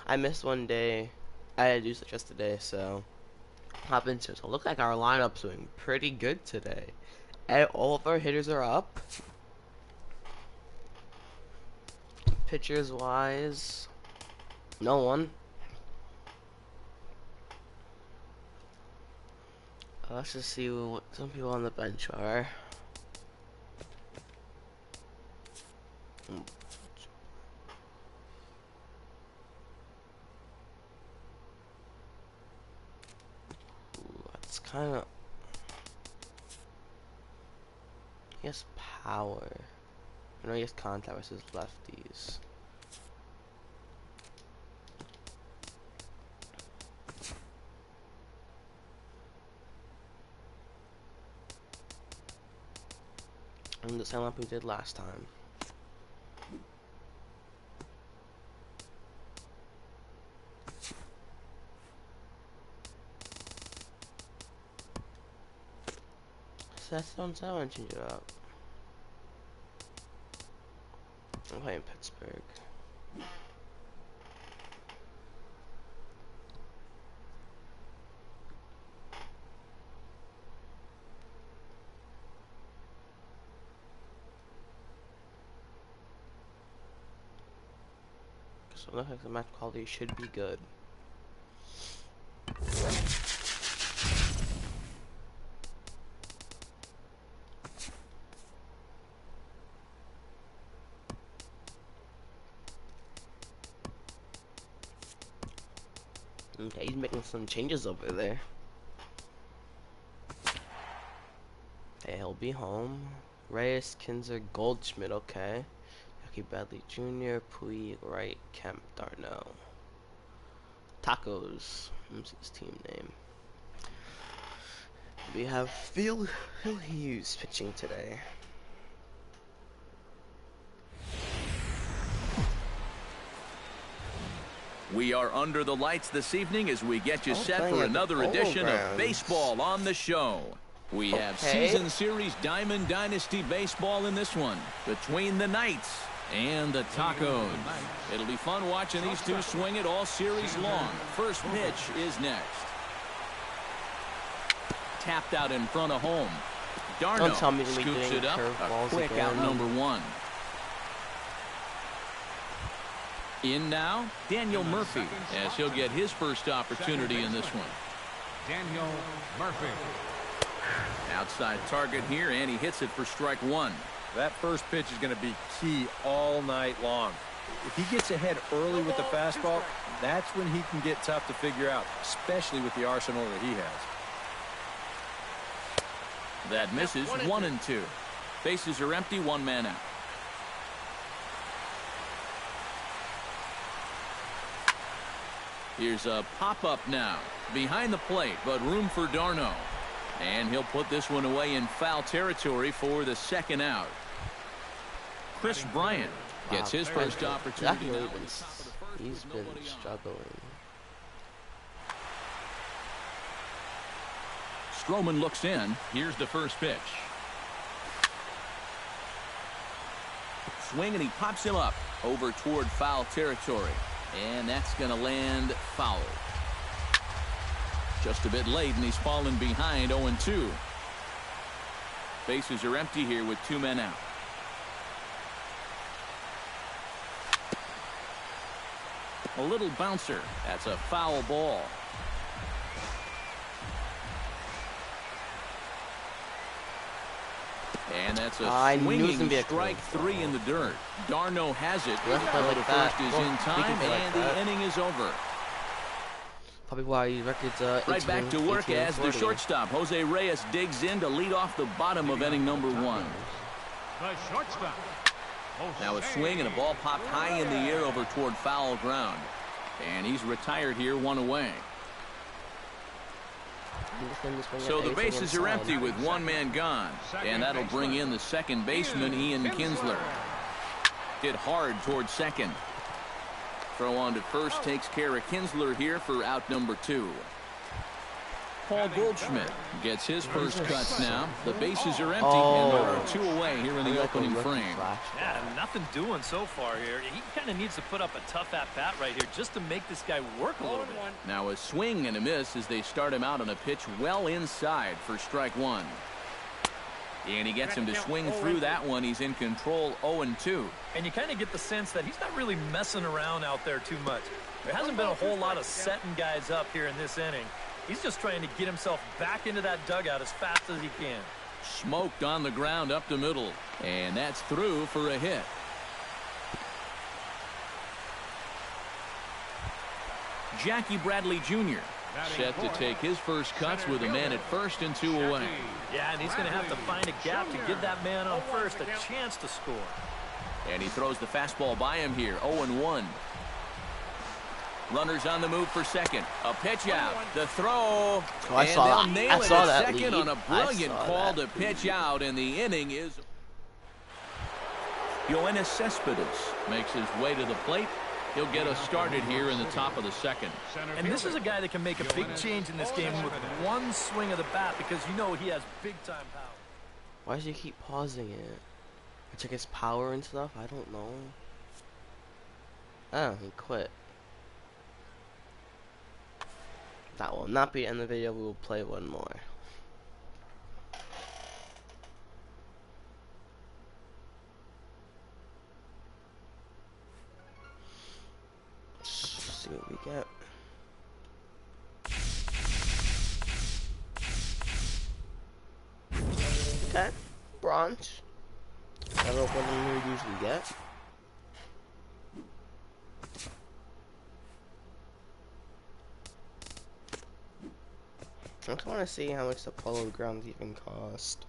I missed one day. I had to do such yesterday, so hop into it. So it looks like our lineup's doing pretty good today. And all of our hitters are up. Pitchers wise, no one. Let's just see what some people on the bench are. It's kind of, I guess, power. I know he has contact versus lefties. And the same lineup we did last time. So that's the one I want to change it up. I'm playing Pittsburgh. So it looks like the match quality should be good. Okay, he's making some changes over there. Okay, he'll be home. Reyes, Kinzer, Goldschmidt, okay. Jackie Bradley Jr., Puig, Wright, Kemp, Darno. Tacos, that's his team name. We have Phil Hughes pitching today. We are under the lights this evening as we get you set for another edition of Baseball on the Show. We have Season Series Diamond Dynasty Baseball in this one between the Knights and the Tacos. It'll be fun watching these two swing it all series long. First pitch is next. Tapped out in front of home. Darno scoops it up. A quick out number one. In now, Daniel Murphy, as he'll get his first opportunity in this one. Daniel Murphy. Outside target here, and he hits it for strike one. That first pitch is going to be key all night long. If he gets ahead early with the fastball, that's when he can get tough to figure out, especially with the arsenal that he has. That misses 1-2. Bases are empty, one man out. Here's a pop-up now. Behind the plate, but room for Darno. And he'll put this one away in foul territory for the second out. Chris Bryant gets his first opportunity. He's been struggling. Stroman looks in. Here's the first pitch. Swing, and he pops him up over toward foul territory. And that's going to land foul. Just a bit late, and he's fallen behind 0-2. Bases are empty here with two men out. A little bouncer. That's a foul ball. And that's a swinging strike three in the dirt. Darno has it. The first is in time, and the inning is over. Probably why he records right back to work as the shortstop Jose Reyes digs in to lead off the bottom of inning number one. The shortstop. Now a swing and a ball popped high in the air over toward foul ground, and he's retired here, one away. So the bases are empty with one man gone, and that'll bring in the second baseman, Ian Kinsler. Hit hard toward second. Throw on to first takes care of Kinsler here for out number two. Paul Goldschmidt gets his first cuts now. The bases are empty, and there are 2 away here in the opening frame. Yeah, nothing doing so far here. He kind of needs to put up a tough at-bat right here just to make this guy work a little bit. Now a swing and a miss as they start him out on a pitch well inside for strike 1. And he gets him to swing through that one. He's in control 0-2. And you kind of get the sense that he's not really messing around out there too much. There hasn't been a whole lot of setting guys up here in this inning. He's just trying to get himself back into that dugout as fast as he can. Smoked on the ground up the middle. And that's through for a hit. Jackie Bradley Jr. set to take his first cuts with a man at first and 2 away. Yeah, and he's going to have to find a gap to give that man on first a chance to score. And he throws the fastball by him here, 0-1. Runners on the move for second. A pitch out. The throw. Oh, I saw that. Nail I saw it that second lead. on a brilliant call that. to pitch out, and the inning is. Yoenis Cespedes makes his way to the plate. He'll get us started here in the top of the second. And this is a guy that can make a big change in this game with one swing of the bat because you know he has big-time power. Why does he keep pausing it? Check his power and stuff? I don't know. Oh, he quit. That will not be in the video. We will play one more. See what we get. Okay, bronze. Never what we usually get. I just want to see how much the polo grounds even cost.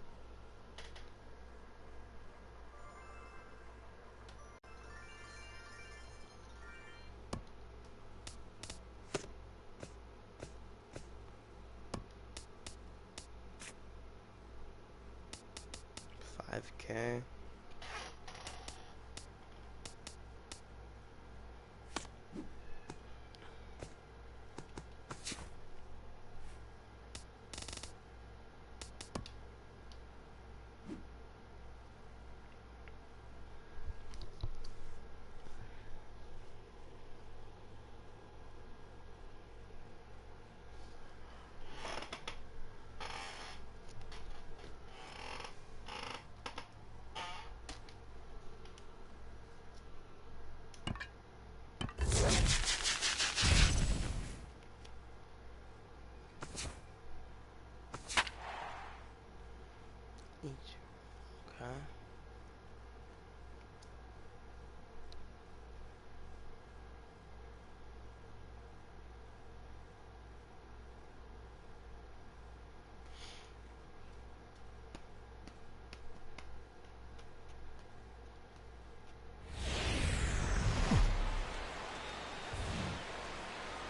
$5K. Okay.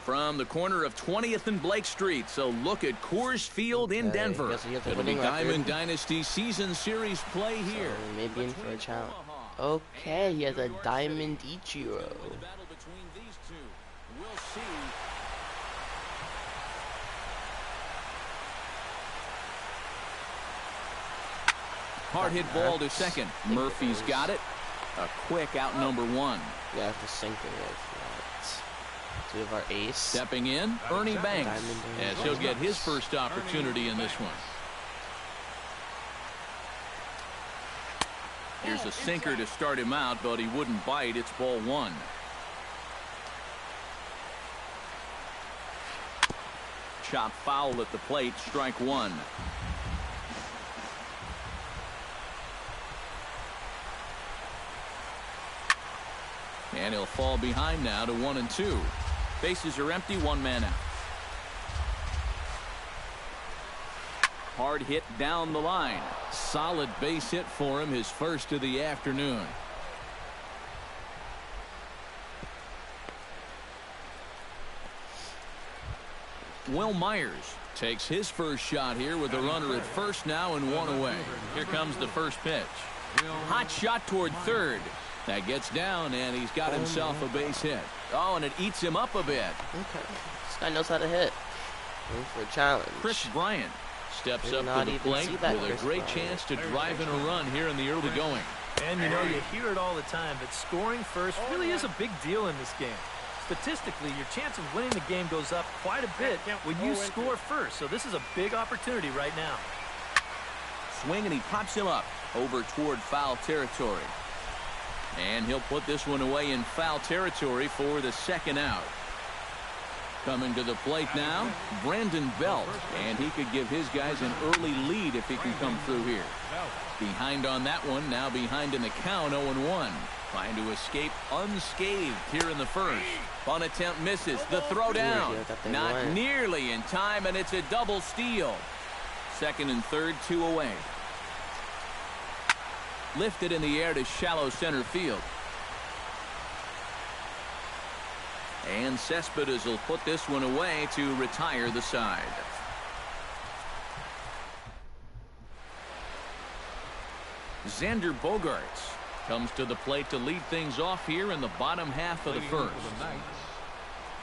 From the corner of 20th and Blake Street, so look at Coors Field in Denver. It'll be Diamond Dynasty Season Series play here. So maybe in for a challenge. Okay, he has a Diamond Ichiro. Hard hit ball to second. Murphy's got it. A quick out number 1. We have to sink it with that. So we have our ace. Stepping in, Ernie Banks, as he'll get his first opportunity in this one. Here's a sinker to start him out, but he wouldn't bite. It's ball 1. Chop foul at the plate, strike 1. And he'll fall behind now to 1-2. Bases are empty, 1 man out. Hard hit down the line. Solid base hit for him, his first of the afternoon. Will Myers takes his first shot here with a runner at first now and 1 away. Here comes the first pitch. Hot shot toward third. That gets down, and he's got himself a base hit. Oh, and it eats him up a bit. Okay. This guy knows how to hit. Going for a challenge. Chris Bryant steps Did up not to the even plate see with that a Chris great Bryant. chance to drive in a run here in the early going. And, you know, you hear it all the time, but scoring first really is a big deal in this game. Statistically, your chance of winning the game goes up quite a bit when you score first. So this is a big opportunity right now. Swing, and he pops him up over toward foul territory. And he'll put this one away in foul territory for the second out. Coming to the plate now, Brandon Belt. And he could give his guys an early lead if he can come through here. Behind on that one, now behind in the count, 0-1. Trying to escape unscathed here in the first. Bunt attempt misses. The throw down. Not nearly in time, and it's a double steal. Second and third, 2 away. Lifted in the air to shallow center field. And Cespedes will put this one away to retire the side. Xander Bogaerts comes to the plate to lead things off here in the bottom half of the first.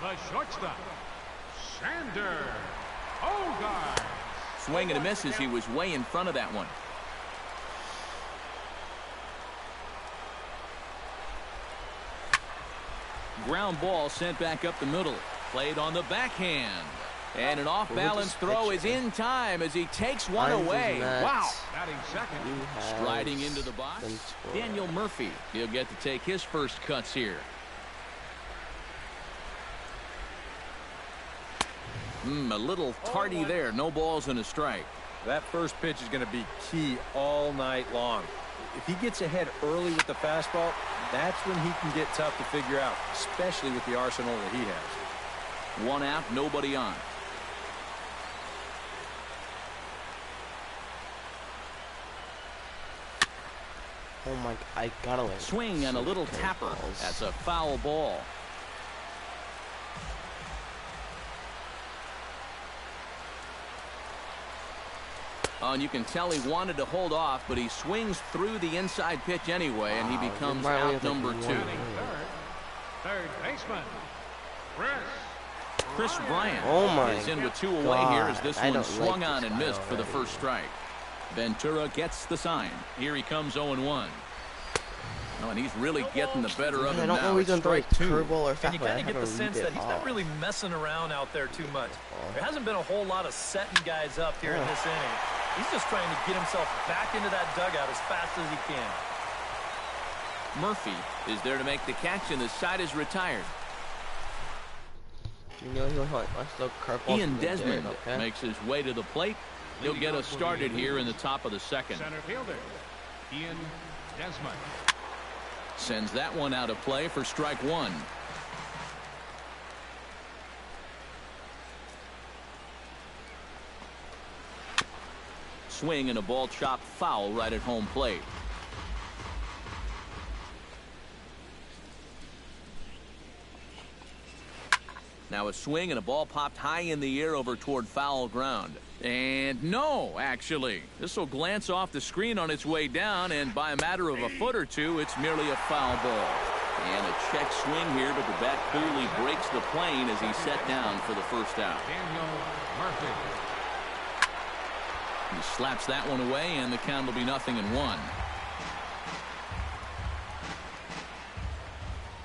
The shortstop, Xander Bogaerts. Swing and a miss as he was way in front of that one. Ground ball sent back up the middle. Played on the backhand. And an off-balance throw is in time as he takes one away. Wow. Batting second. Striding into the box, Daniel Murphy. He'll get to take his first cuts here. A little tardy there. No balls and a strike. That first pitch is going to be key all night long. If he gets ahead early with the fastball, that's when he can get tough to figure out, especially with the arsenal that he has. One out, nobody on. Oh my, I gotta let Swing and a little tapper. That's a foul ball. Oh, and you can tell he wanted to hold off, but he swings through the inside pitch anyway, and he becomes out number 2. Third baseman, Chris Bryant is in with 2 away here as this one swung on and missed for the first strike. Ventura gets the sign. Here he comes 0-1. Oh, and he's really getting the better of him now. I don't know if he's going to throw a curveball or And you fastball. kind of get the sense that he's not really messing around out there too much. There hasn't been a whole lot of setting guys up here in this inning. He's just trying to get himself back into that dugout as fast as he can. Murphy is there to make the catch, and the side is retired. Ian Desmond makes his way to the plate. He'll get us started here in the top of the second. center fielder, Ian Desmond. Sends that one out of play for strike 1. Swing and a ball chopped foul right at home plate. Now a swing and a ball popped high in the air over toward foul ground. And no, actually. This will glance off the screen on its way down, and by a matter of a foot or two, it's merely a foul ball. And a check swing here, but the bat clearly breaks the plane as he's set down for the first out. Daniel Murphy. He slaps that one away, and the count will be 0-1.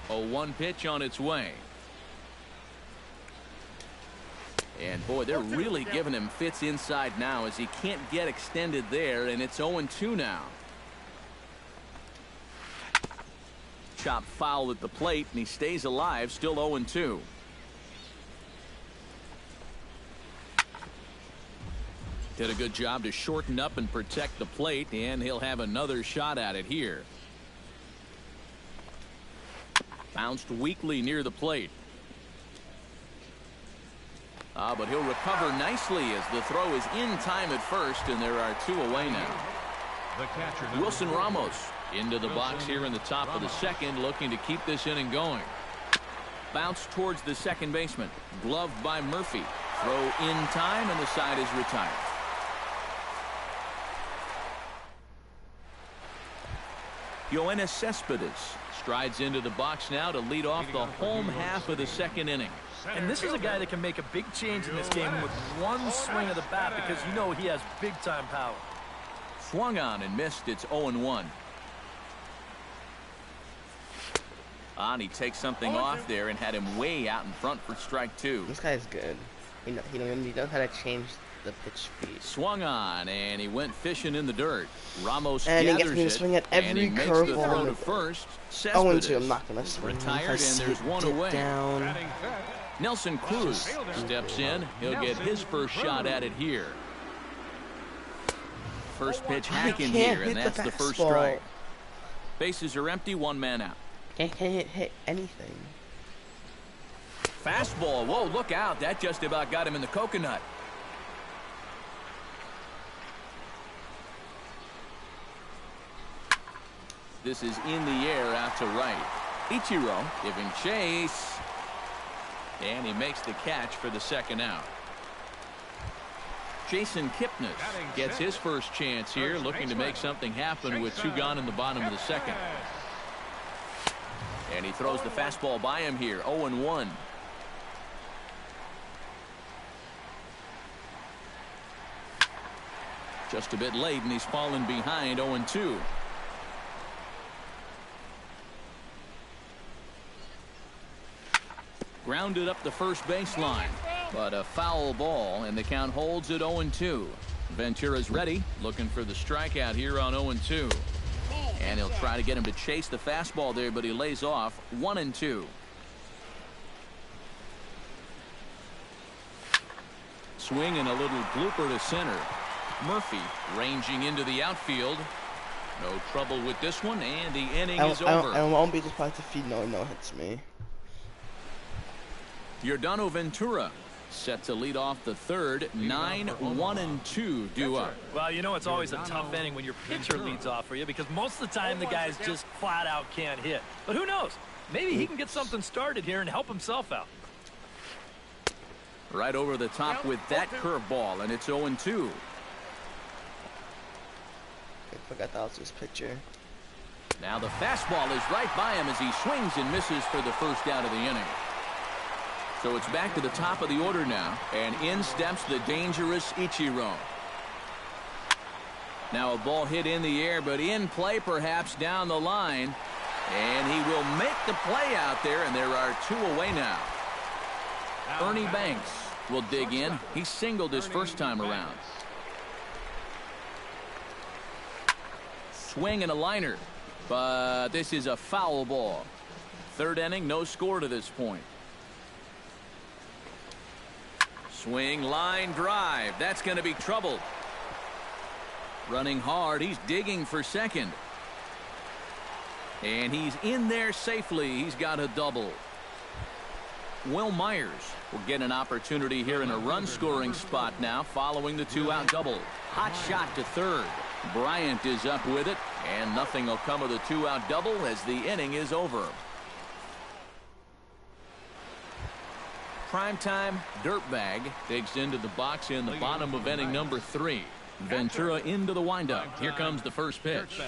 0-1 pitch on its way. And boy, they're really giving him fits inside now as he can't get extended there, and it's 0-2 now. Chopped foul at the plate, and he stays alive, still 0-2. Did a good job to shorten up and protect the plate, and he'll have another shot at it here. Bounced weakly near the plate. But he'll recover nicely as the throw is in time at first, and there are 2 away now. The catcher, Wilson Ramos into the box here in the top of the second, looking to keep this inning going. Bounce towards the second baseman. Gloved by Murphy. Throw in time, and the side is retired. Yoenis Cespedes strides into the box now to lead off the home half of the second inning. And this is a guy that can make a big change in this game with one swing of the bat because you know he has big-time power. Swung on and missed. It's 0-1. On, he takes something off there and had him way out in front for strike 2. This guy's good. He knows how to change the pitch speed. Swung on and he went fishing in the dirt. Ramos and he gathers gets me to swing at every and he makes the throw to curveball. first. 0-2. I'm not gonna swing. Retired and there's one away. Down. Nelson Cruz steps in. He'll get his first shot at it here. First pitch hacking here, and that's the first strike. Bases are empty, one man out. Can't hit anything. Fastball. Whoa, look out. That just about got him in the coconut. This is in the air out to right. Ichiro giving chase. And he makes the catch for the second out. Jason Kipnis gets his first chance here, looking to make something happen with 2 gone in the bottom of the second. And he throws the fastball by him here, 0-1. Just a bit late, and he's fallen behind, 0-2. Grounded up the first baseline, but a foul ball, and the count holds at 0-2. Ventura's ready, looking for the strikeout here on 0-2. And he'll try to get him to chase the fastball there, but he lays off 1-2. Swing and a little blooper to center. Murphy ranging into the outfield. No trouble with this one, and the inning is over. I won't be surprised if he no hits me. Yordano Ventura set to lead off the third. 9-1-2 due up. Well, you know it's always a tough inning when your pitcher leads off for you because most of the time the guys just flat out can't hit. But who knows? Maybe he can get something started here and help himself out. Right over the top with that curveball, and it's 0-2. I forgot that was his pitcher. Now the fastball is right by him as he swings and misses for the first out of the inning. So it's back to the top of the order now, and in steps the dangerous Ichiro. Now a ball hit in the air, but in play perhaps down the line, and he will make the play out there, and there are 2 away now. Ernie Banks will dig in. He singled his first time around. Swing and a liner, but this is a foul ball. Third inning, no score to this point. Swing, line, drive. That's going to be trouble. Running hard. He's digging for second. And he's in there safely. He's got a double. Will Myers will get an opportunity here in a run-scoring spot now following the 2-out double. Hot shot to third. Bryant is up with it, and nothing will come of the 2-out double as the inning is over. Primetime Dirtbag digs into the box in the bottom of inning number 3. Ventura into the windup. Here comes the first pitch.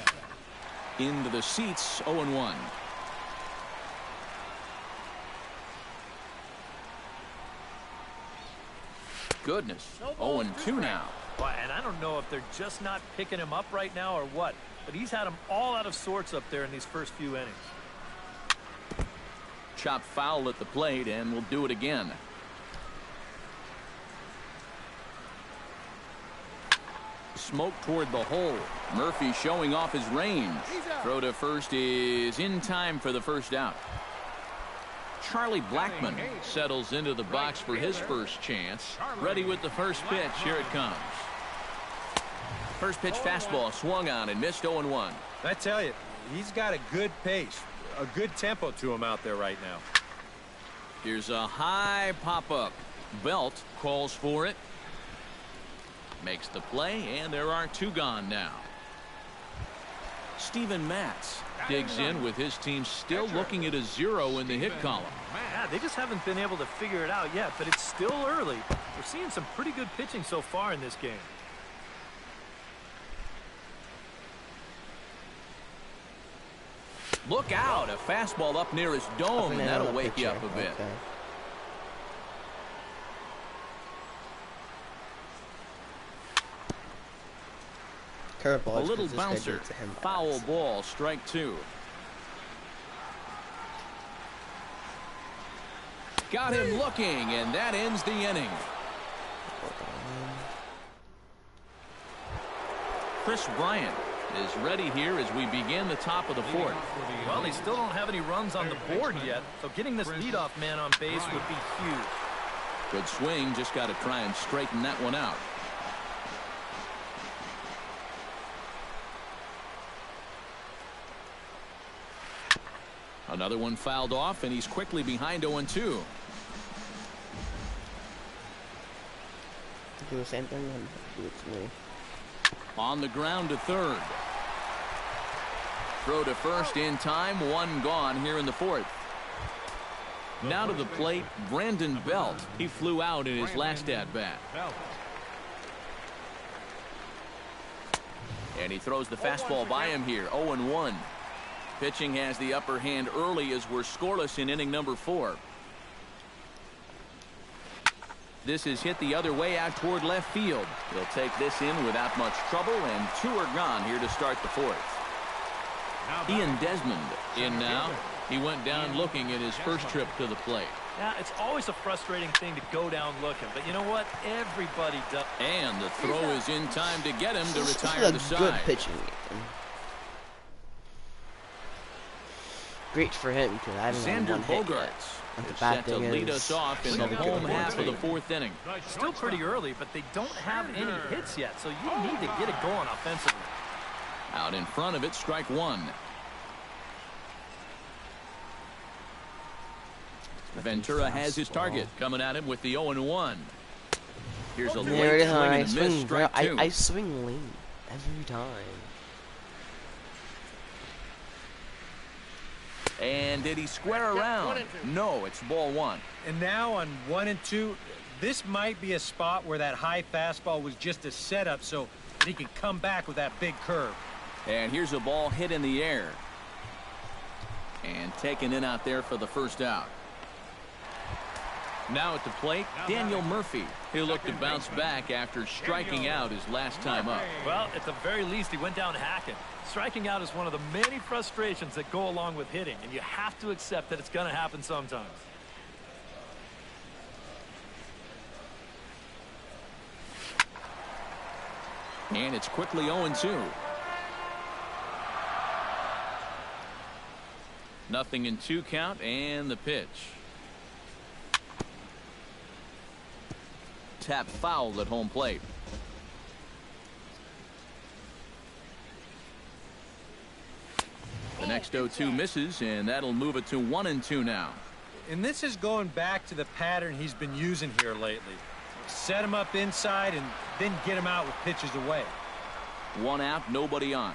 Into the seats, 0-1. Goodness, 0-2 now. And I don't know if they're just not picking him up right now or what, but he's had them all out of sorts up there in these first few innings. Chop foul at the plate, and we'll do it again. Smoke toward the hole. Murphy showing off his range. Throw to first is in time for the first out. Charlie Blackmon settles into the box for his first chance. Ready with the first pitch. Here it comes. First pitch fastball swung on and missed 0-1. I tell you, he's got a good pace, a good tempo to him out there right now. Here's a high pop-up. Belt calls for it. Makes the play, and there are 2 gone now. Steven Matz digs in with his team still looking at a 0 in the hit column. Yeah, they just haven't been able to figure it out yet, but it's still early. We're seeing some pretty good pitching so far in this game. Look out, a fastball up near his dome, and that'll wake you up a bit. Okay. Curveball. A little bouncer. Foul ball, strike 2. Got him looking, and that ends the inning. Chris Bryant is ready here as we begin the top of the 4th. Well, they still don't have any runs on the board yet, so getting this leadoff man on base would be huge. Good swing, just got to try and straighten that one out. Another one fouled off, and he's quickly behind 0-2. Do the same thing and do it to me. On the ground to third. Throw to first in time. One gone here in the 4th. Now to the plate, Brandon Belt. He flew out in his last at-bat. And he throws the fastball by him here. 0-1. Pitching has the upper hand early as we're scoreless in inning number 4. This is hit the other way out toward left field. He'll take this in without much trouble, and 2 are gone here to start the 4th. Ian Desmond in now. He went down looking at his first trip to the plate. Yeah, it's always a frustrating thing to go down looking, but you know what? Everybody does. And the throw is in time to get him to retire the This is a side. good pitching game. Great for him because I haven't Xander one hit yet. Bogaerts And the is bad set to thing lead is, us off in the home half of the 4th inning. Still pretty early, but they don't have any hits yet, so you need to get it going offensively. Out in front of it, strike 1. Ventura has his target coming at him with the 0-1. Here's a there late it is. swing I and a miss, swing, strike 2. I swing late every time. And did he square around? No, it's ball 1. And now on 1-2, this might be a spot where that high fastball was just a setup so that he can come back with that big curve. And here's a ball hit in the air. And taken in out there for the first out. Now at the plate, Daniel Murphy. He'll look to bounce back after striking out his last time up. Well, at the very least, he went down hacking. Striking out is one of the many frustrations that go along with hitting, and you have to accept that it's going to happen sometimes. And it's quickly 0-2. Nothing in 2 count, and the pitch. Tap fouled at home plate. The next 0-2 misses, and that'll move it to 1-2 now. And this is going back to the pattern he's been using here lately. Set him up inside and then get him out with pitches away. 1 out, nobody on.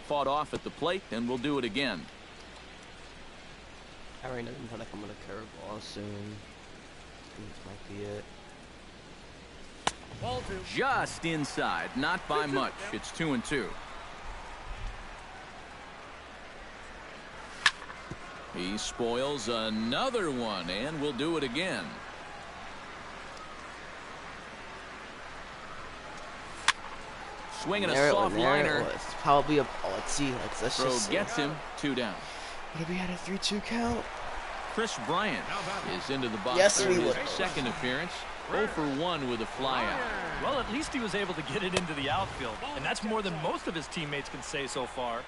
Fought off at the plate, and we'll do it again. Aaron doesn't feel like I'm gonna curveball soon. This might be it. Just inside, not by much. It's 2-2. He spoils another one, and we'll do it again. Swinging a soft liner. It's probably a. Oh, let's see. Let's Throw just see. gets him. 2 down. What if we had a 3-2 count? Chris Bryant is into the box. Yes, for we his would. second appearance. 0 for 1 with a fly out. Well, at least he was able to get it into the outfield, and that's more than most of his teammates can say so far.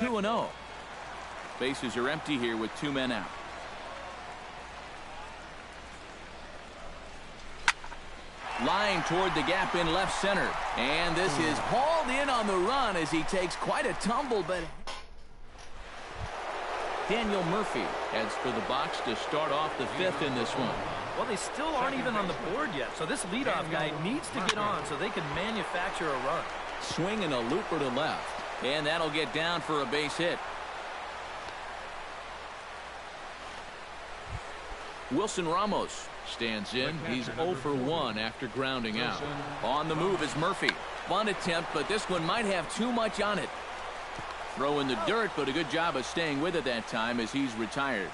2-0. Bases are empty here with 2 men out. Line toward the gap in left center. And this is hauled in on the run as he takes quite a tumble, but Daniel Murphy heads for the box to start off the 5th in this one. Well, they still aren't even on the board yet, so this leadoff guy needs to get on so they can manufacture a run. Swinging a looper to left, and that'll get down for a base hit. Wilson Ramos stands in. He's 0 for 1 after grounding out. On the move is Murphy. Bunt attempt, but this one might have too much on it. Throw in the dirt, but a good job of staying with it that time as he's retired.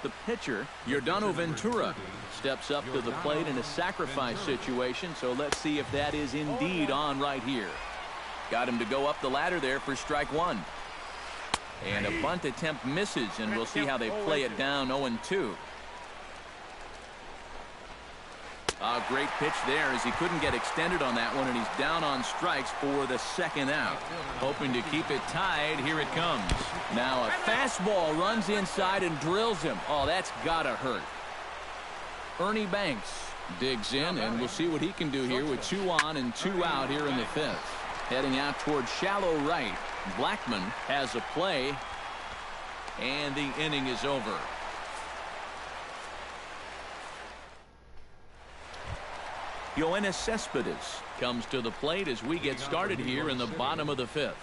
The pitcher, Yordano Ventura, steps up to the plate in a sacrifice situation, so let's see if that is indeed on right here. Got him to go up the ladder there for strike one. And a bunt attempt misses, and we'll see how they play it down 0-2. A great pitch there as he couldn't get extended on that one, and he's down on strikes for the second out. Hoping to keep it tied. Here it comes. Now a fastball runs inside and drills him. Oh, that's gotta hurt. Ernie Banks digs in, and we'll see what he can do here with 2 on and 2 out here in the 5th. Heading out towards shallow right. Blackman has a play, and the inning is over. Yoenis Cespedes comes to the plate as we get started here in the bottom of the 5th.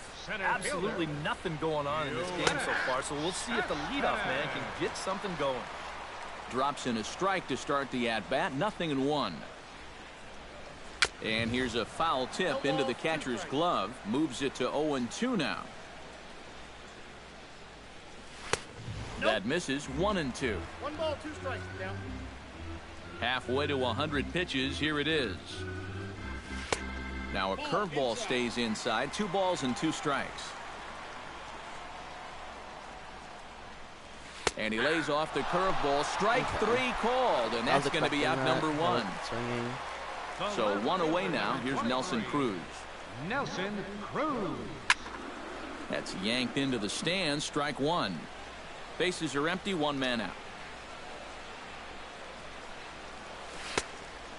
Absolutely nothing going on in this game so far, so we'll see if the leadoff man can get something going. Drops in a strike to start the at-bat. 0-1. And here's a foul tip into the catcher's glove. Moves it to 0-2 now. That misses. 1-2. 1 ball, 2 strikes. Down. Halfway to 100 pitches. Here it is. Now a curveball stays inside. 2 balls and 2 strikes. And he lays off the curveball. Strike 3 called, and that's going to be out number 1. So 1 away now. Here's Nelson Cruz. Nelson Cruz. That's yanked into the stands. Strike 1. Bases are empty. 1 man out.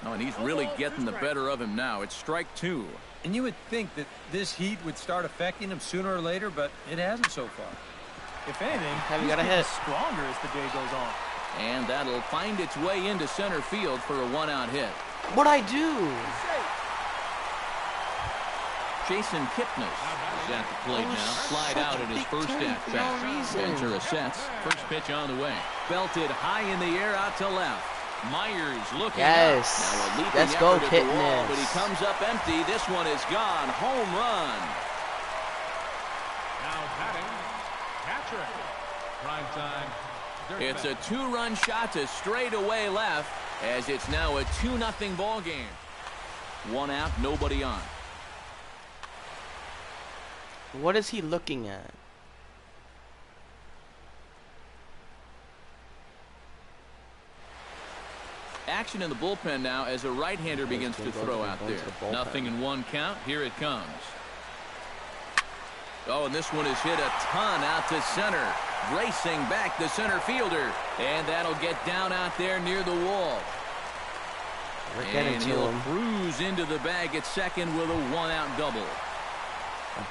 Oh, and he's really getting the better of him now. It's strike 2. And you would think that this heat would start affecting him sooner or later, but it hasn't so far. If anything, he's getting stronger as the day goes on. And that'll find its way into center field for a 1-out hit. What'd I do? Jason Kipnis is at the plate now. Slide out in his first at-bat. Ventura sets. First pitch on the way. Belted high in the air out to left. Myers looking up. Now a leaping Let's go, effort at the wall, Kipnis. but he comes up empty. This one is gone. Home run. Now batting, catcher. Prime time. It's a 2-run shot to straightaway left as it's now a 2-0 ball game. 1 out, nobody on. What is he looking at? Action in the bullpen now as a right-hander begins to throw out there. 0-1 count. Here it comes. Oh, and this one is hit a ton out to center. Racing back the center fielder. And that'll get down out there near the wall. And he'll cruise into the bag at second with a 1-out double.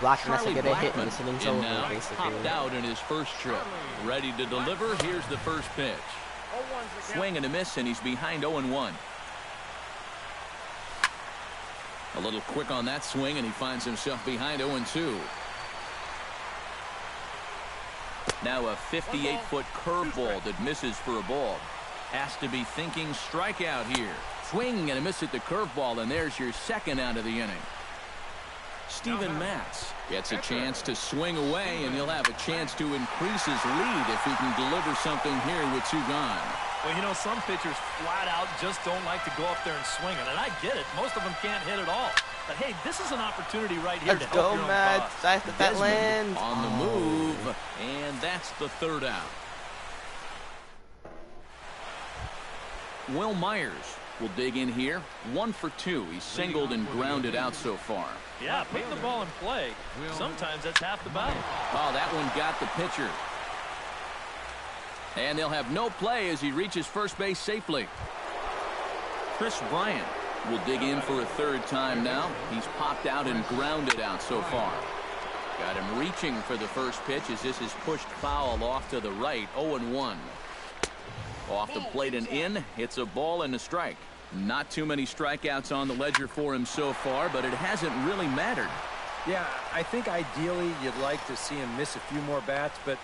Blackman has to Charlie get a hit in Blackman this inning's in over, now, basically. popped out in his first trip. Ready to deliver. Here's the first pitch. Swing and a miss, and he's behind 0-1. A little quick on that swing, and he finds himself behind 0-2. Now a 58-foot curveball that misses for a ball. Has to be thinking strikeout here. Swing and a miss at the curveball, and there's your second out of the inning. Steven Matz gets a chance to swing away, and he'll have a chance to increase his lead if he can deliver something here with 2 gone. Well, you know, some pitchers flat out just don't like to go up there and swing it, and I get it. Most of them can't hit at all. But, hey, this is an opportunity right here to help your own cause. That lands. On the move, and that's the 3rd out. Will Myers will dig in here. 1 for 2. He's singled and grounded out so far. Yeah, put the ball in play. Sometimes that's half the battle. Oh, that one got the pitcher. And they'll have no play as he reaches first base safely. Chris Bryant will dig in for a 3rd time now. He's popped out and grounded out so far. Got him reaching for the first pitch as this is pushed foul off to the right. 0-1. Off the plate and in. It's a ball and a strike. Not too many strikeouts on the ledger for him so far, but it hasn't really mattered. Yeah, I think ideally you'd like to see him miss a few more bats, but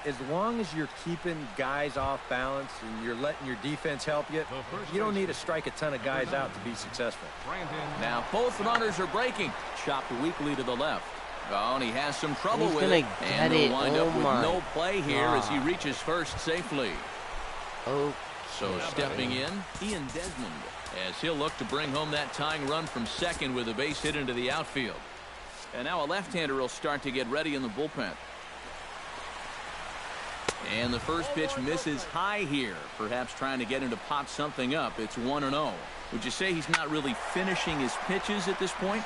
as long as you're keeping guys off balance and you're letting your defense help you, you don't need to strike a ton of guys out to be successful. Now both runners are breaking. Chopped weakly to the left. Oh, and he has some trouble with it. And they'll wind up with no play here as he reaches first safely. Oh. So stepping in, Ian Desmond, as he'll look to bring home that tying run from second with a base hit into the outfield. And now a left-hander will start to get ready in the bullpen. And the first pitch misses high here, perhaps trying to get him to pop something up. It's 1-0. Would you say he's not really finishing his pitches at this point?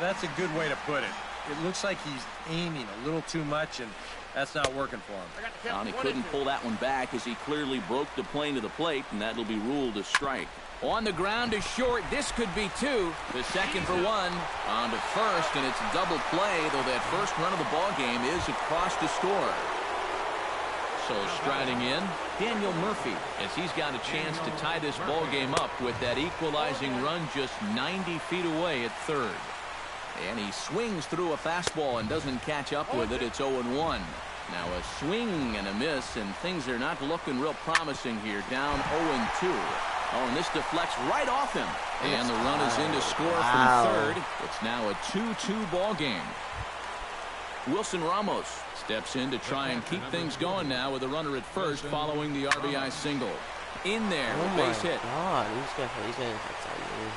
That's a good way to put it. It looks like he's aiming a little too much, and that's not working for him. And he couldn't pull that one back as he clearly broke the plane to the plate, and that'll be ruled a strike. On the ground is short. This could be two. The second for one. On to first, and it's a double play, though that first run of the ball game is across to score. So striding in, Daniel Murphy, as he's got a chance to tie this ball game up with that equalizing run just 90 feet away at third. And he swings through a fastball and doesn't catch up with it. It's 0-1. Now a swing and a miss, and things are not looking real promising here. Down 0-2. Oh, and this deflects right off him. And the run is in to score from third. It's now a 2-2 ball game. Wilson Ramos steps in to try and keep things going now with a runner at first following the RBI single. In there, base hit. God, he's gonna hit something.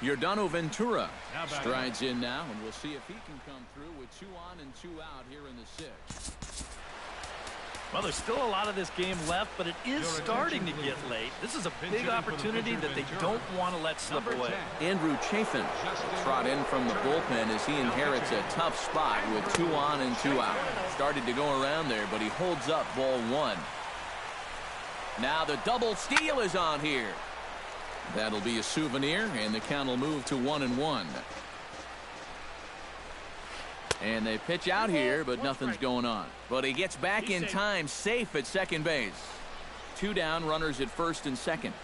Yordano Ventura strides in now, and we'll see if he can come through with 2 on and 2 out here in the 6th. Well, there's still a lot of this game left, but it is starting to get late. This is a big opportunity that they don't want to let slip away. Andrew Chafin will trot in from the bullpen as he inherits a tough spot with 2 on and 2 out. Started to go around there, but he holds up ball 1. Now the double steal is on here. That'll be a souvenir, and the count will move to 1-1. And they pitch out here, but nothing's going on. But he gets back in time, safe at second base. 2 down, runners at first and second.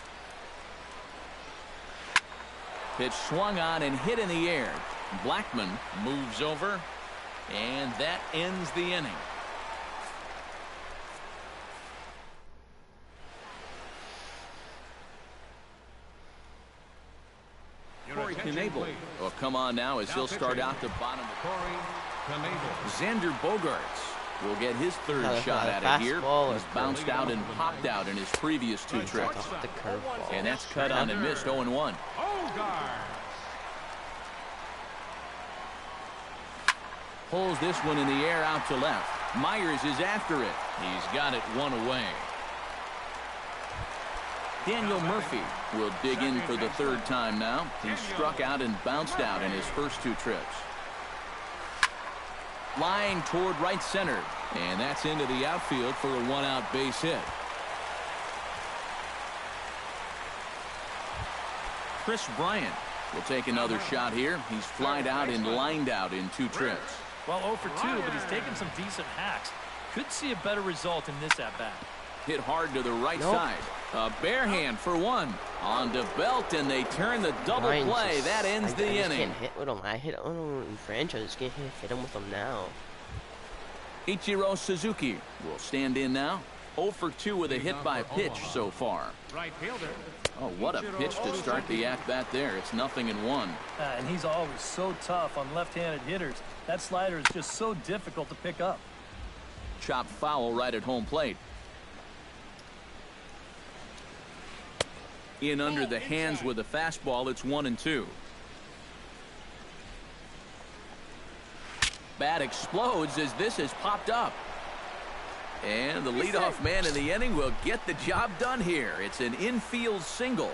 Pitch swung on and hit in the air. Blackman moves over, and that ends the inning. Corey Knebel will come on now as he'll start out the bottom. Xander Bogaerts will get his third shot at it here. He's bounced out and popped out in his previous 2 trips. And that's cut on and missed 0-1. Pulls this one in the air out to left. Myers is after it. He's got it 1 away. Daniel Murphy will dig in for the 3rd time now. He struck out and bounced out in his first 2 trips. Line toward right center, and that's into the outfield for a 1-out base hit. Chris Bryant will take another shot here. He's flied out and lined out in 2 trips. Well, 0 for 2, but he's taken some decent hacks. Could see a better result in this at-bat. Hit hard to the right side. A bare hand for 1. On to Belt, and they turn the double play. That ends the inning. I can't hit with him. I hit him in franchise. Can't hit him with him now. Ichiro Suzuki will stand in now. 0 for 2 with a hit by pitch so far. Oh, what a pitch to start the at-bat there. It's 0-1. And he's always so tough on left-handed hitters. That slider is just so difficult to pick up. Chopped foul right at home plate. In under the hands with a fastball. It's 1-2. Bat explodes as this has popped up. And the leadoff man in the inning will get the job done here. It's an infield single.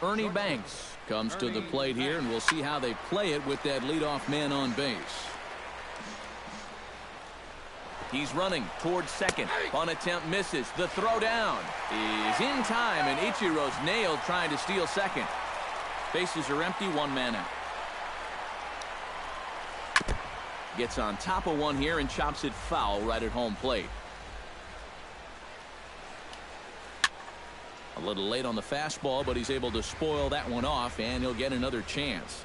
Ernie Banks comes to the plate here, and we'll see how they play it with that leadoff man on base. He's running towards second. Bunt attempt misses. The throw down is in time, and Ichiro's nailed trying to steal second. Bases are empty, 1 man out. Gets on top of one here and chops it foul right at home plate. A little late on the fastball, but he's able to spoil that one off, and he'll get another chance.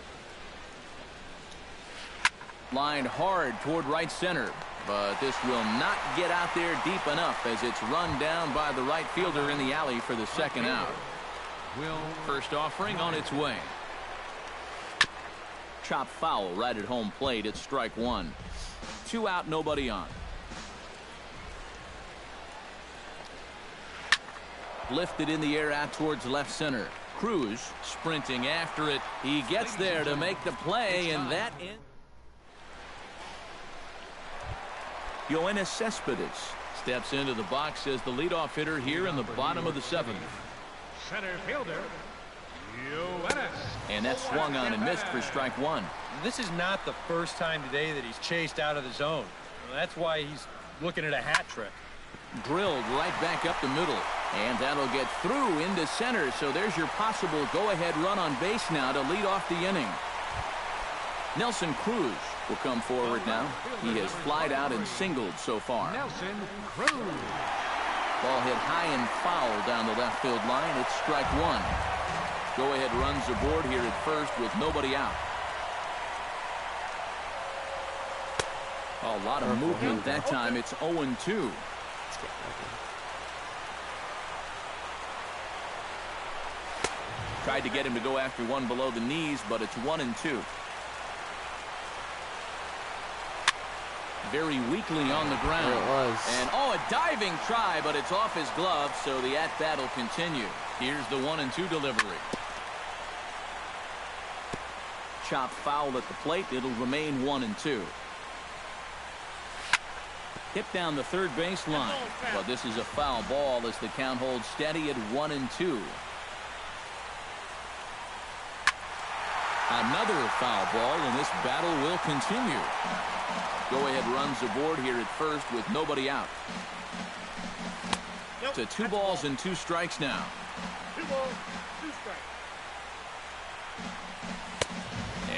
Lined hard toward right center. But this will not get out there deep enough as it's run down by the right fielder in the alley for the second out. First offering on its way. Chop foul right at home plate. It's strike one. 2 out, nobody on. Lifted in the air out towards left center. Cruz sprinting after it. He gets there to make the play, and that in. Yoenis Cespedes steps into the box as the leadoff hitter here in the bottom of the 7th. Center fielder, Yoenis. And that swung on and missed for strike one. This is not the first time today that he's chased out of the zone. That's why he's looking at a hat trick. Drilled right back up the middle. And that'll get through into center. So there's your possible go-ahead run on base now to lead off the inning. Nelson Cruz will come forward now. He has flied out and singled so far. Nelson Cruz. Ball hit high and foul down the left field line. It's strike one. Go-ahead runs aboard here at first with nobody out. A lot of movement that time. It's 0-2. Tried to get him to go after one below the knees, but it's 1-2. Very weakly on the ground. There it was. And a diving try, but it's off his glove, so the at-bat will continue. Here's the 1-2 delivery. Chop foul at the plate. It'll remain 1-2. Hit down the third base line, but this is a foul ball as the count holds steady at 1-2. Another foul ball, and this battle will continue. Go-ahead runs aboard here at first with nobody out. To 2 balls and 2 strikes now. 2 balls, 2 strikes.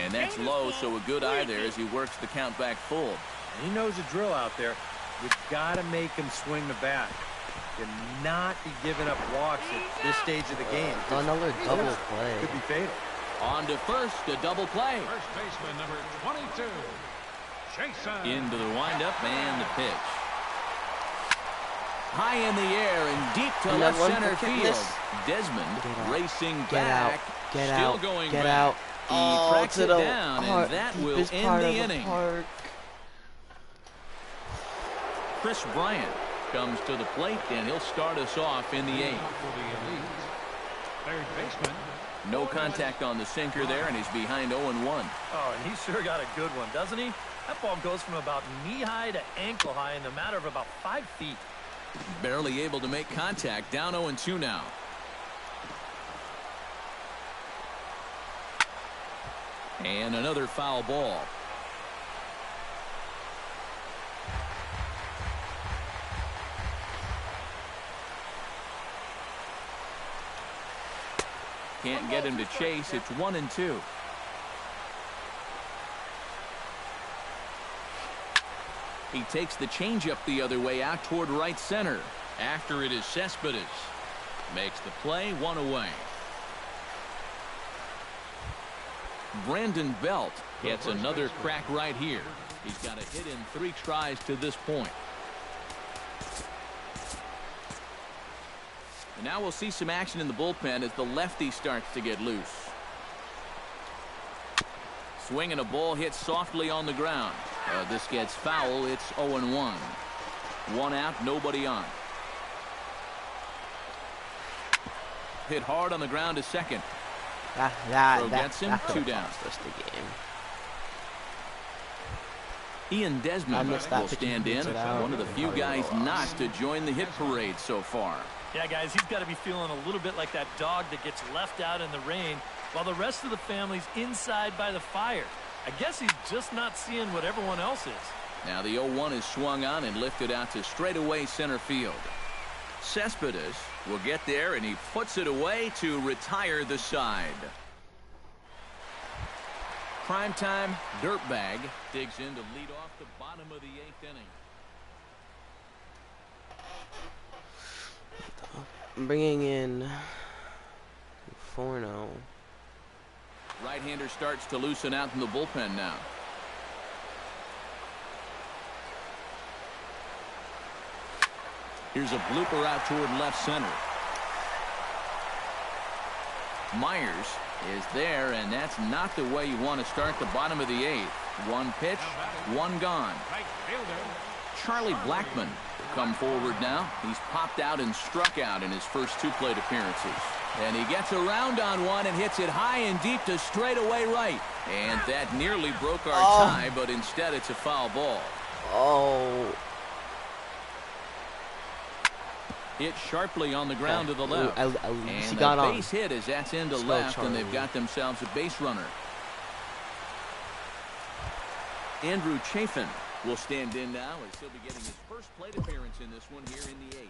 And that's low, so a good eye there as he works the count back full. He knows a drill out there. You've got to make him swing the bat. Cannot be giving up walks at this stage of the game. Another double play. Could be fatal. On to first, a double play. First baseman number 22, Jason. Into the windup and the pitch. High in the air and deep to left center field. Desmond racing back. Still going back. He tracks it down, and that will end the inning. Chris Bryant comes to the plate, and he'll start us off in the 8th. Third baseman. No contact on the sinker there, and he's behind 0-1. Oh, and he sure got a good one, doesn't he? That ball goes from about knee-high to ankle-high in the matter of about 5 feet. Barely able to make contact. Down 0-2 now. And another foul ball. Can't get him to chase. It's 1-2. He takes the changeup the other way out toward right center. After it is Cespedes. Makes the play, 1 away. Brandon Belt gets another crack right here. He's got a hit in 3 tries to this point. And now we'll see some action in the bullpen as the lefty starts to get loose. Swinging a ball hit softly on the ground. This gets foul. It's 0-1. 1 out, nobody on. Hit hard on the ground to second. Throw gets him, 2 down. Ian Desmond will stand in. One of the few guys not to join the hit parade so far. Yeah, guys, he's got to be feeling a little bit like that dog that gets left out in the rain while the rest of the family's inside by the fire. I guess he's just not seeing what everyone else is. Now the 0-1 is swung on and lifted out to straightaway center field. Cespedes will get there, and he puts it away to retire the side. Primetime Dirtbag digs in to lead off the bottom of the 8th inning. I'm bringing in Forno. Right-hander starts to loosen out in the bullpen now. Here's a blooper out toward left center. Myers is there, and that's not the way you want to start the bottom of the 8th. One pitch, one gone. Charlie Blackmon will come forward now. He's popped out and struck out in his first 2 plate appearances. And he gets around on one and hits it high and deep to straightaway right. And that nearly broke our tie, but instead it's a foul ball. Oh. Hit sharply on the ground to the left. And the base hit as that's into left, and they've got themselves a base runner. Andrew Chafin will stand in now as he'll be getting his first plate appearance in this one here in the 8th.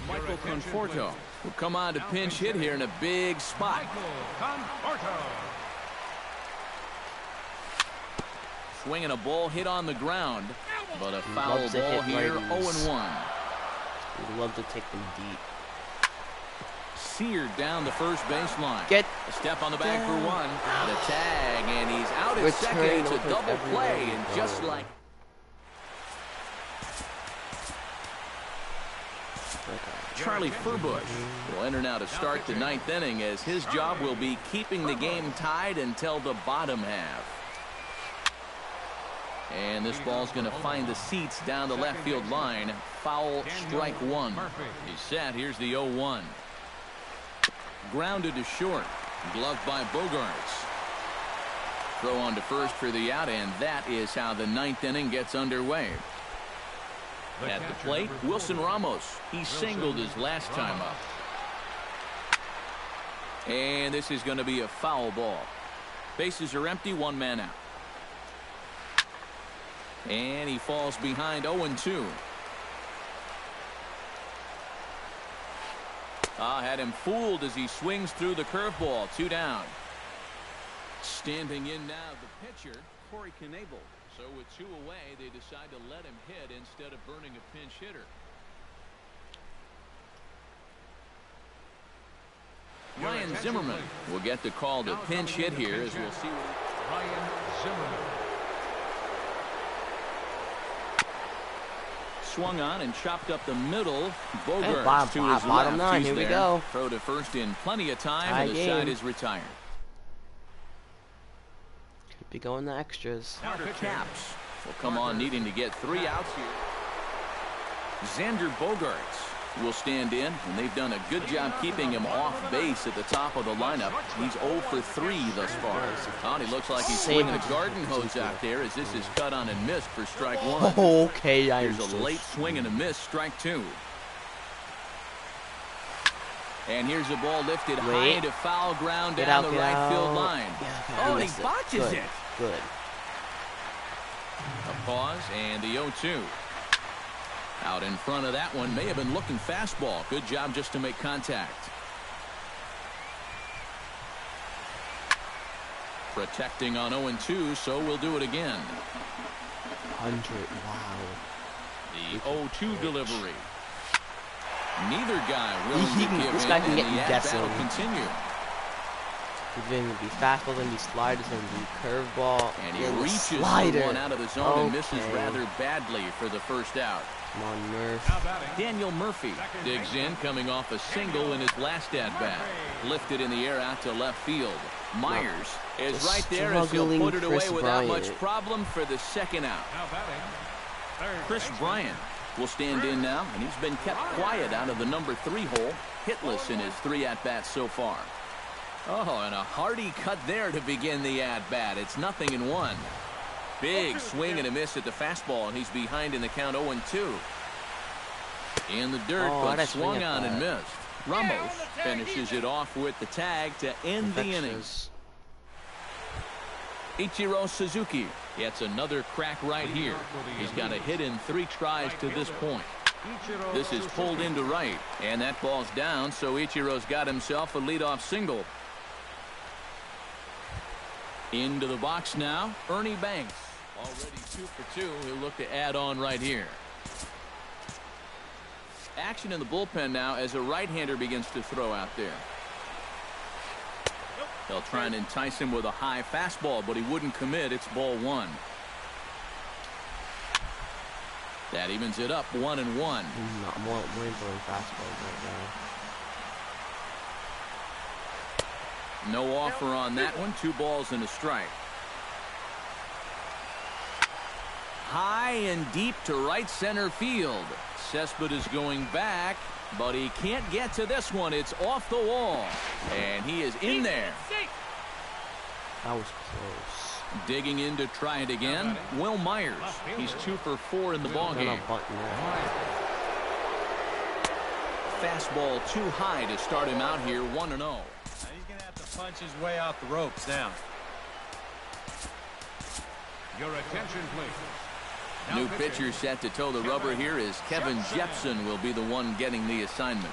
Michael Conforto will come on to pinch hit here in a big spot. Swinging a ball hit on the ground, but a foul ball here, 0-1. We love to take them deep. Seared down the first baseline. Get a step on the bag for one. The tag, and he's out at second. It's a double play, and just like Charlie Furbush will enter now to start the 9th inning, as his job will be keeping the game tied until the bottom half. And this ball's going to find the seats down the left field line. Foul, strike 1. He's set. Here's the 0-1. Grounded to short. Gloved by Bogarts. Throw on to first for the out, and that is how the 9th inning gets underway. At the plate, Wilson Ramos. He singled his last time up. And this is going to be a foul ball. Bases are empty, 1 man out. And he falls behind 0-2. Had him fooled as he swings through the curveball. 2 down. Standing in now the pitcher, Corey Knebel. So with 2 away, they decide to let him hit instead of burning a pinch hitter. Ryan Zimmerman will get the call to pinch hit here, as we'll see. Ryan Zimmerman. Swung on and chopped up the middle. Bogarts to his bottom left. 9. Here we go. Throw to first in plenty of time, and the side is retired. Could be going the extras. Caps will come on needing to get 3 outs here. Xander Bogarts will stand in, and they've done a good job keeping him off base at the top of the lineup. He's 0 for 3 thus far. He looks like he's swinging a garden hose out there, as this is cut on and missed for strike 1. Okay, here's a late swing and a miss, strike 2. And here's a ball lifted high into foul ground down the right field line. And he botches it. Good. A pause and the 0-2. Out in front of that one, may have been looking fastball. Good job just to make contact. Protecting on 0-2, so we'll do it again. 100, wow. The 0-2 delivery. Neither guy willing to give this in, guy can get and you the guessing. at-bat will continue. He's going to be fastball, going to be sliders, going to be curveball, and he reaches slider. One out of the zone and misses rather badly for the first out. Come on, Murph. Daniel Murphy digs in, coming off a single in his last at-bat. Lifted in the air out to left field. Myers is right there as he'll put it away without much problem for the second out. Chris Bryant will stand in now, and he's been kept quiet out of the number 3 hole, hitless in his 3 at-bats so far. Oh, and a hearty cut there to begin the at-bat. It's 0-1. Big swing and a miss at the fastball, and he's behind in the count 0-2. In the dirt, but swung on and missed. Ramos finishes it off with the tag to end the inning. Ichiro Suzuki gets another crack right here. He's got a hit in 3 tries to this point. This is pulled into right, and that ball's down, so Ichiro's got himself a leadoff single. Into the box now, Ernie Banks. Already 2 for 2. He'll look to add on right here. Action in the bullpen now as a right-hander begins to throw out there. They'll try and entice him with a high fastball, but he wouldn't commit. It's ball 1. That evens it up 1-1. I'm more throwing fastballs right now. No offer on that one. 2 balls and a strike. High and deep to right center field. Cespedes going back, but he can't get to this one. It's off the wall, and he is in there. That was close. Digging in to try it again, Will Myers. He's 2 for 4 in the ballgame. Fastball too high to start him out here, 1-0. Now he's going to have to punch his way out the ropes now. Your attention, please. New pitcher set to toe the rubber here is Kevin Jepson will be the one getting the assignment.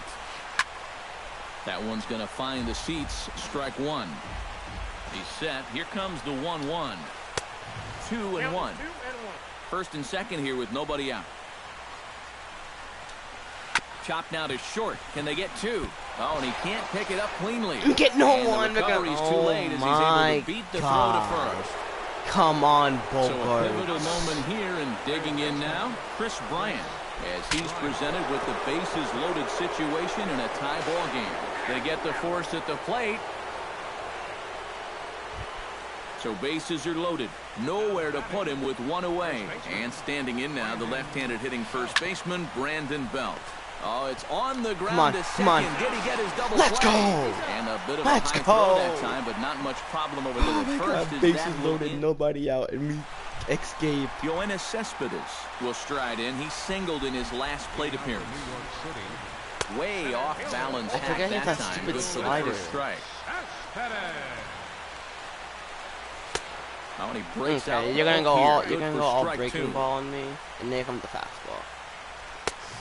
That one's going to find the seats. Strike 1. He's set. Here comes the 1-1. 2-1. First and second here with nobody out. Chopped now to short. Can they get 2? Oh, and he can't pick it up cleanly. Get no and one. The recovery's too late as he's able to beat the throw to first. Come on, So a Bogart. pivotal moment here, and digging in now, Chris Bryant, as he's presented with the bases loaded situation in a tie ball game. They get the force at the plate. So bases are loaded. Nowhere to put him with 1 away. And standing in now, the left-handed hitting first baseman, Brandon Belt. Oh, it's on the ground to second. Did he get his double Let's play? go. And a bit of a high throw that time, but not much problem over there at first. As Bases that loaded, nobody out, and we escape. Yoenis Cespedes will stride in. He singled in his last plate appearance. Way off balance. I forget that that time. stupid Good for the slider. first strike. Oh, and he breaks out. Okay, you're gonna go here. all Good for all strike breaking 2. ball on me, and there comes the fastball.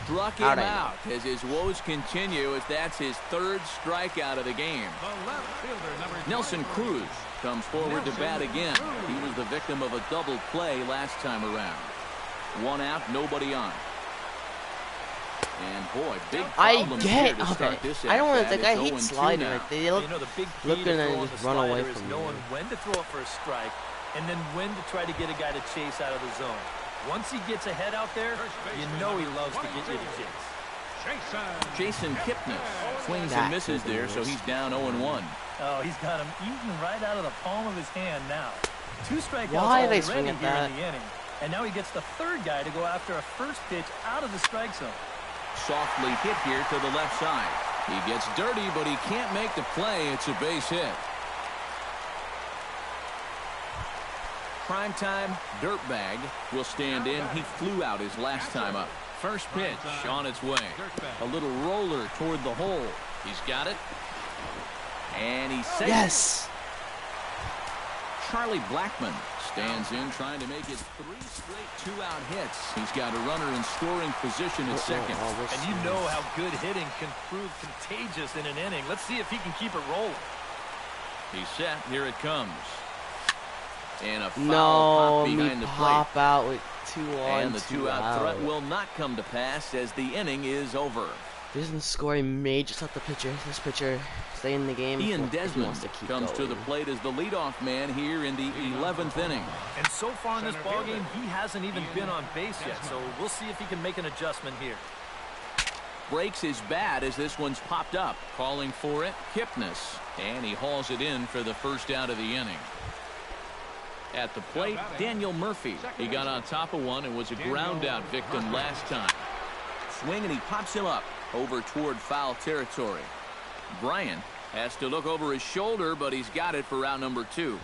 Struck him out as his woes continue, as that's his 3rd strikeout of the game. Nelson Cruz comes forward to bat again. He was the victim of a double play last time around. 1 out, nobody on. And boy, big problem here to start this I don't want to at-bat. think I It's hate 0-2 sliding. now. Like they look, the big key look good to and then throwing just the run away slider is from knowing you. when to throw it for a strike and then when to try to get a guy to chase out of the zone. Once he gets ahead out there, you know he loves to get you to chase. Jason Kipnis swings and misses there, so he's down 0-1. Oh, he's got him eaten right out of the palm of his hand now. 2 strikeouts Why are they already swinging here that? in the inning. And now he gets the 3rd guy to go after a first pitch out of the strike zone. Softly hit here to the left side. He gets dirty, but he can't make the play. It's a base hit. Primetime Dirtbag will stand in. He flew out his last time up. First pitch on its way. A little roller toward the hole. He's got it. And he saves Yes. Charlie Blackmon stands in, trying to make it 3 straight 2-out hits. He's got a runner in scoring position at second. And you know how good hitting can prove contagious in an inning. Let's see if he can keep it rolling. He's set. Here it comes. And a foul No, pop behind the pop plate. out with 2 on, And the 2 2-out out. threat will not come to pass as the inning is over. He doesn't score. He may just let the pitcher. This pitcher stay in the game. Ian if he Desmond wants to keep comes going. to the plate as the leadoff man here in the 11th inning. And so far in this ballgame, he hasn't even been on base yet. So we'll see if he can make an adjustment here. Breaks his bat as this one's popped up. Calling for it, Kipnis. And he hauls it in for the first out of the inning. At the plate, Daniel Murphy. He got on top of one and was a ground out victim last time. Swing and he pops him up over toward foul territory. Bryant has to look over his shoulder, but he's got it for out number 2.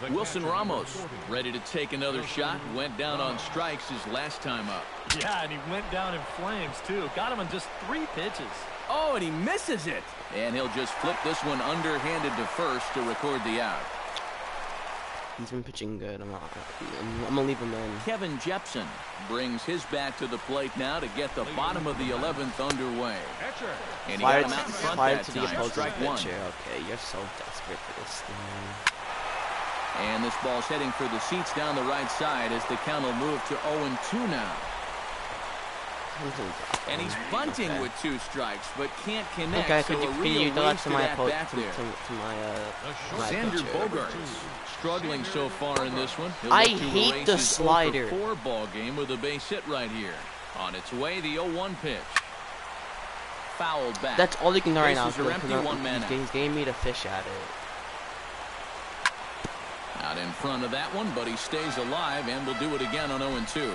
Wilson Ramos ready to take another shot. Went down on strikes his last time up. Yeah, and he went down in flames, too. Got him in just 3 pitches. Oh, and he misses it. And he'll just flip this one underhanded to first to record the out. He's been pitching good. I'm gonna leave him in. Kevin Jepson brings his bat to the plate now to get the bottom of the 11th underway. And he got him out in front that to the time. opposing Strike 1. pitcher. Okay, you're so desperate for this thing. And this ball's heading for the seats down the right side as the count will move to 0-2 now. And he's bunting with 2 strikes, but can't connect. Okay, so can you throw that to my Xander Bogaerts struggling so far in this one. I hate the slider. 4 ball game with a base hit right here. On its way, the 0-1 pitch. Fouled back. That's all you can do right now. Bases are empty, 1 man out. He's getting me to fish at it. Out in front of that one, but he stays alive and will do it again on 0-2.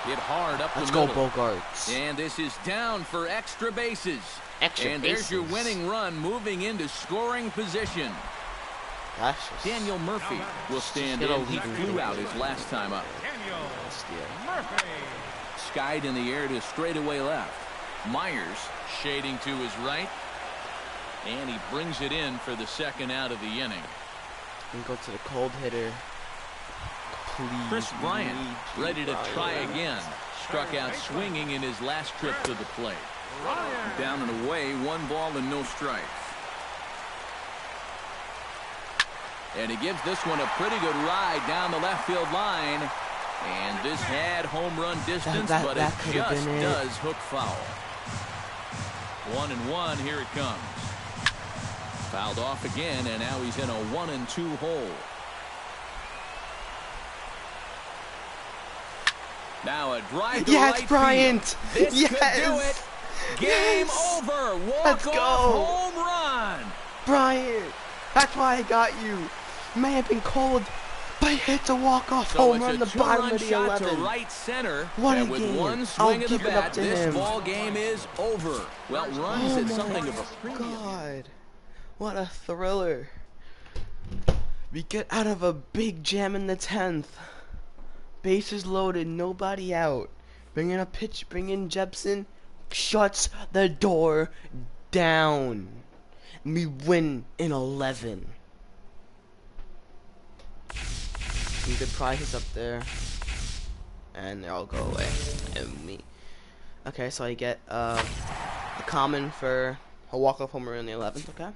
Hit hard up the middle. Let's go, Bogaerts. And this is down for extra bases. And there's your winning run, moving into scoring position. Daniel Murphy will stand in. He flew out his last time up. Murphy. Skied in the air to straightaway left. Myers shading to his right. And he brings it in for the 2nd out of the inning. And go to the cold hitter. Please, Chris Bryant ready to try again. Struck out swinging in his last trip to the plate. Down and away, 1 ball and no strikes. And he gives this one a pretty good ride down the left field line. And this had home run distance, but it just does hook foul. 1-1, here it comes. Fouled off again, and now he's in a 1-2 hole. Now a drive to right Bryant. Field. This Yes, could do it. Game over. Walk off home run. Bryant. That's why I got you. May have been cold, but it hits a walk-off home run. The bottom of the 11. To right center. What a and with game. 1 swing of the bat, this him. ball game is over. Well, runs at something of a premium. God, what a thriller. We get out of a big jam in the 10th. Bases loaded, nobody out. Bring in a pitch, bring in Jepson. Shuts the door down. We win in 11. Some good prizes up there. And they all go away. And me. Okay, so I get a common for a walk-off homer in the 11th, okay?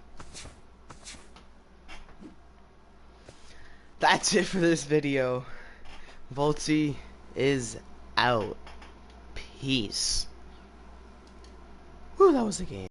That's it for this video. Voltsy is out. Peace. Whew, that was a game.